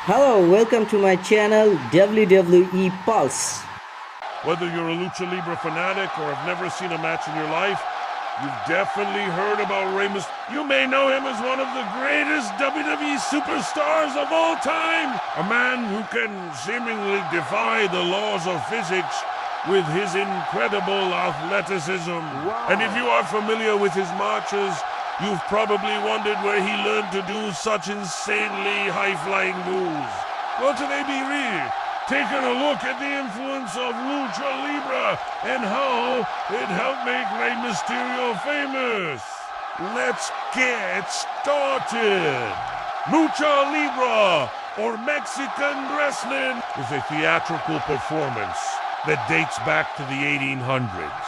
Hello, welcome to my channel WWE Pulse. Whether you're a Lucha Libre fanatic or have never seen a match in your life, you've definitely heard about Rey Mysterio. You may know him as one of the greatest WWE superstars of all time. A man who can seemingly defy the laws of physics with his incredible athleticism. Wow. And if you are familiar with his marches, you've probably wondered where he learned to do such insanely high-flying moves. Well, today be real. Taking a look at the influence of Lucha Libre and how it helped make Rey Mysterio famous. Let's get started. Lucha Libre, or Mexican wrestling, is a theatrical performance that dates back to the 1800s.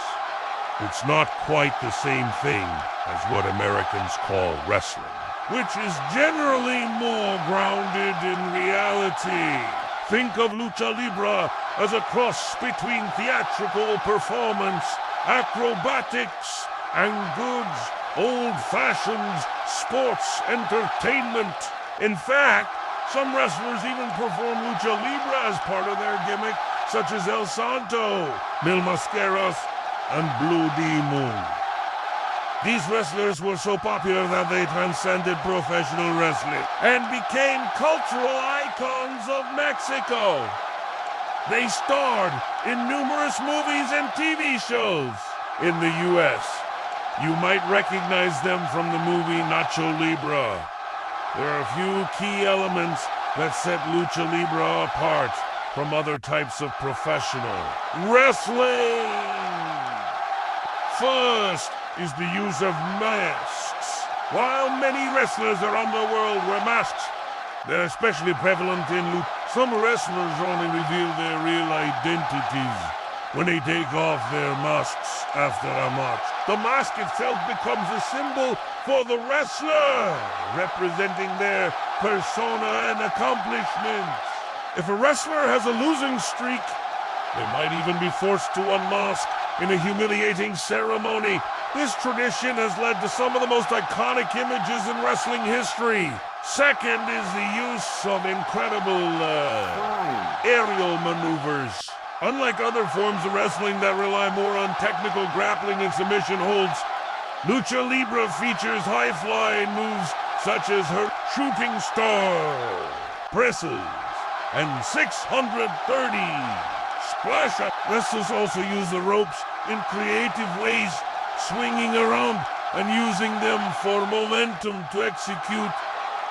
It's not quite the same thing as what Americans call wrestling, which is generally more grounded in reality. Think of Lucha Libre as a cross between theatrical performance, acrobatics, and good old-fashioned sports entertainment. In fact, some wrestlers even perform Lucha Libre as part of their gimmick, such as El Santo, Mil Mascaras, and Blue Demon. These wrestlers were so popular that they transcended professional wrestling and became cultural icons of Mexico. They starred in numerous movies and TV shows in the U.S. You might recognize them from the movie Nacho Libre. There are a few key elements that set Lucha Libre apart from other types of professional wrestling. First is the use of masks. While many wrestlers around the world wear masks, they're especially prevalent in Lucha. Some wrestlers only reveal their real identities when they take off their masks after a match. The mask itself becomes a symbol for the wrestler, representing their persona and accomplishments. If a wrestler has a losing streak, they might even be forced to unmask in a humiliating ceremony. This tradition has led to some of the most iconic images in wrestling history. Second is the use of incredible aerial maneuvers. Unlike other forms of wrestling that rely more on technical grappling and submission holds, Lucha Libre features high-flying moves such as her shooting star presses and 630 splash. Wrestlers also use the ropes in creative ways, swinging around and using them for momentum to execute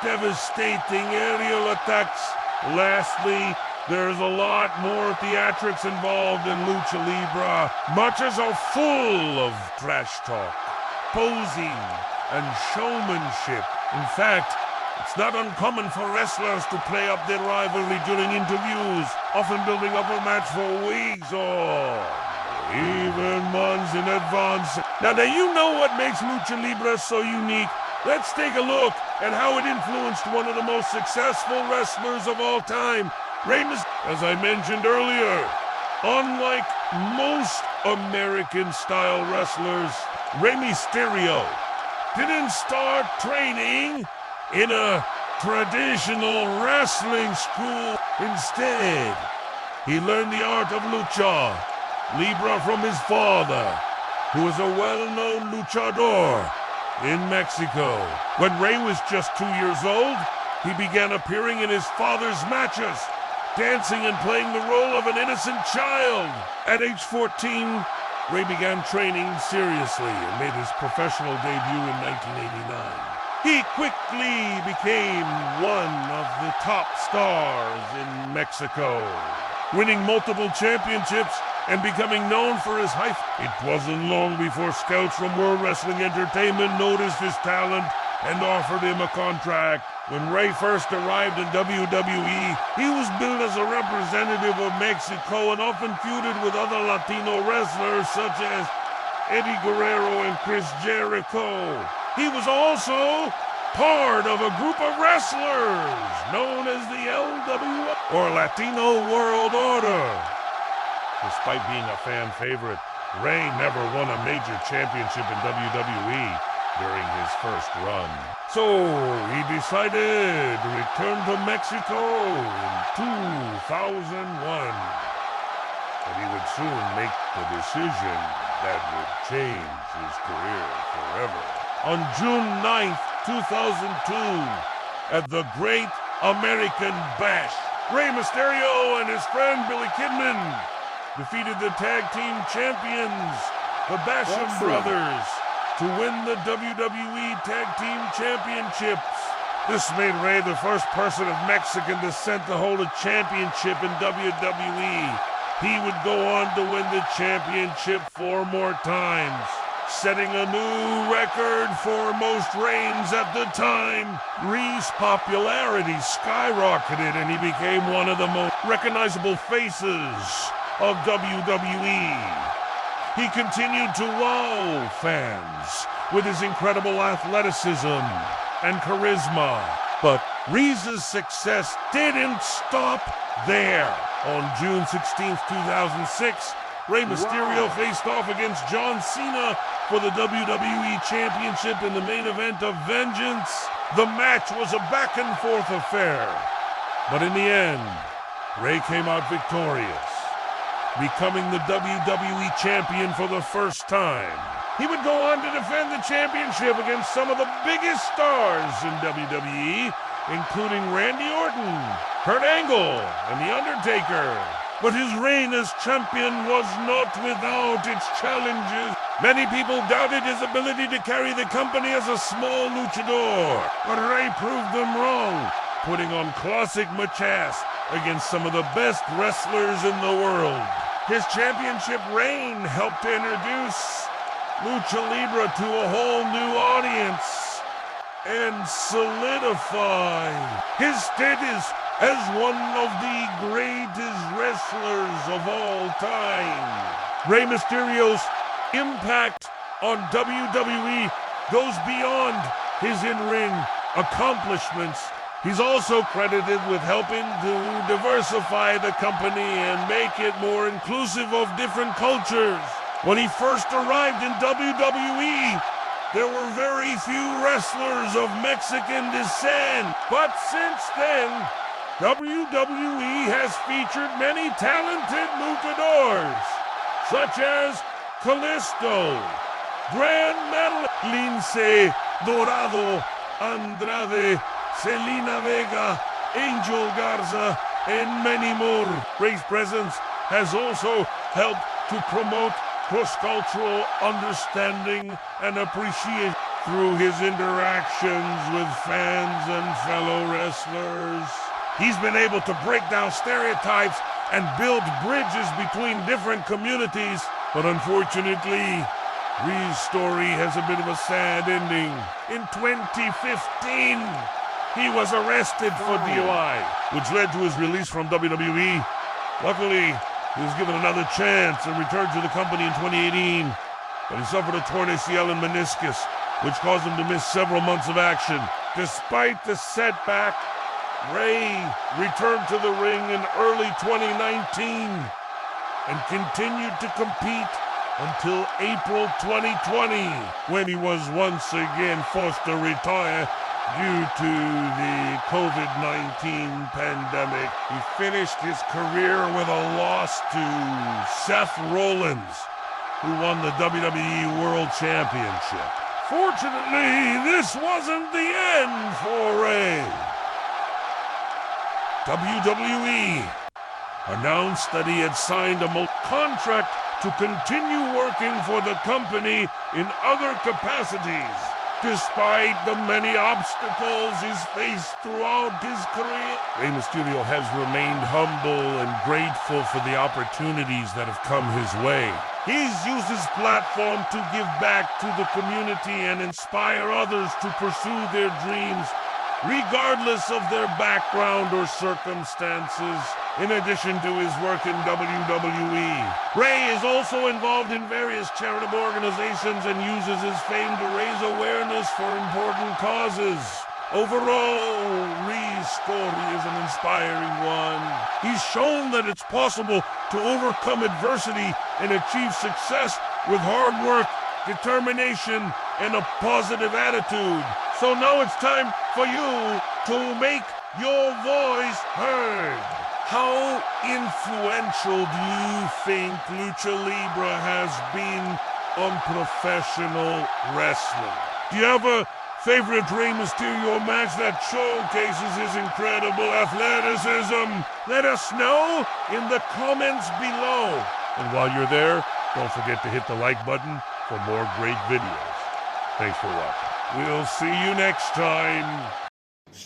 devastating aerial attacks. Lastly, there's a lot more theatrics involved in Lucha Libre. Matches are full of trash talk, posing, and showmanship. In fact, it's not uncommon for wrestlers to play up their rivalry during interviews, often building up a match for weeks or even months in advance. Now, do you know what makes Lucha Libre so unique? Let's take a look at how it influenced one of the most successful wrestlers of all time, Rey Mysterio. As I mentioned earlier, unlike most American-style wrestlers, Rey Mysterio didn't start training in a traditional wrestling school. Instead, he learned the art of Lucha Libre from his father, who was a well-known luchador in Mexico. When Rey was just 2 years old, he began appearing in his father's matches, dancing and playing the role of an innocent child. At age 14, Rey began training seriously and made his professional debut in 1989. He quickly became one of the top stars in Mexico, winning multiple championships and becoming known for his height. It wasn't long before scouts from World Wrestling Entertainment noticed his talent and offered him a contract. When Rey first arrived in WWE, he was billed as a representative of Mexico and often feuded with other Latino wrestlers such as Eddie Guerrero and Chris Jericho. He was also part of a group of wrestlers known as the LWO, or Latino World Order. Despite being a fan favorite, Rey never won a major championship in WWE. during his first run. So he decided to return to Mexico in 2001. But he would soon make the decision that would change his career forever. On June 9th, 2002, at the Great American Bash, Rey Mysterio and his friend Billy Kidman defeated the tag team champions, the Basham Brothers, to win the WWE Tag Team Championships. This made Rey the first person of Mexican descent to hold a championship in WWE. He would go on to win the championship 4 more times, setting a new record for most reigns at the time. Rey's popularity skyrocketed and he became one of the most recognizable faces of WWE. He continued to wow fans with his incredible athleticism and charisma. But Rey's success didn't stop there. On June 16, 2006, Rey Mysterio faced off against John Cena for the WWE Championship in the main event of Vengeance. The match was a back-and-forth affair, but in the end, Rey came out victorious, becoming the WWE Champion for the first time. He would go on to defend the championship against some of the biggest stars in WWE, including Randy Orton, Kurt Angle, and The Undertaker. But his reign as champion was not without its challenges. Many people doubted his ability to carry the company as a small luchador, but Rey proved them wrong, putting on classic machas against some of the best wrestlers in the world. His championship reign helped to introduce Lucha Libre to a whole new audience and solidify his status as one of the greatest wrestlers of all time. Rey Mysterio's impact on WWE goes beyond his in-ring accomplishments. He's also credited with helping to diversify the company and make it more inclusive of different cultures. When he first arrived in WWE, there were very few wrestlers of Mexican descent. But since then, WWE has featured many talented luchadors, such as Kalisto, Grand Metal, Lince Dorado, Andrade, Selena Vega, Angel Garza, and many more. Rey's presence has also helped to promote cross-cultural understanding and appreciation through his interactions with fans and fellow wrestlers. He's been able to break down stereotypes and build bridges between different communities, but unfortunately, Rey's story has a bit of a sad ending. In 2015, he was arrested for DUI, which led to his release from WWE. Luckily, he was given another chance and returned to the company in 2018, but he suffered a torn ACL and meniscus, which caused him to miss several months of action. Despite the setback, Rey returned to the ring in early 2019 and continued to compete until April 2020, when he was once again forced to retire due to the COVID-19 pandemic. He finished his career with a loss to Seth Rollins, who won the WWE World Championship. Fortunately, this wasn't the end for Rey. WWE announced that he had signed a contract to continue working for the company in other capacities. Despite the many obstacles he's faced throughout his career, Rey Mysterio has remained humble and grateful for the opportunities that have come his way. He's used his platform to give back to the community and inspire others to pursue their dreams, regardless of their background or circumstances. In addition to his work in WWE, Rey is also involved in various charitable organizations and uses his fame to raise awareness for important causes. Overall, Rey's story is an inspiring one. He's shown that it's possible to overcome adversity and achieve success with hard work, determination, and a positive attitude. So now it's time for you to make your voice heard. How influential do you think Lucha Libre has been on professional wrestling? Do you have a favorite Rey Mysterio match that showcases his incredible athleticism? Let us know in the comments below. And while you're there, don't forget to hit the like button for more great videos. Thanks for watching. We'll see you next time.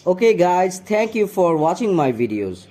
Okay guys, thank you for watching my videos.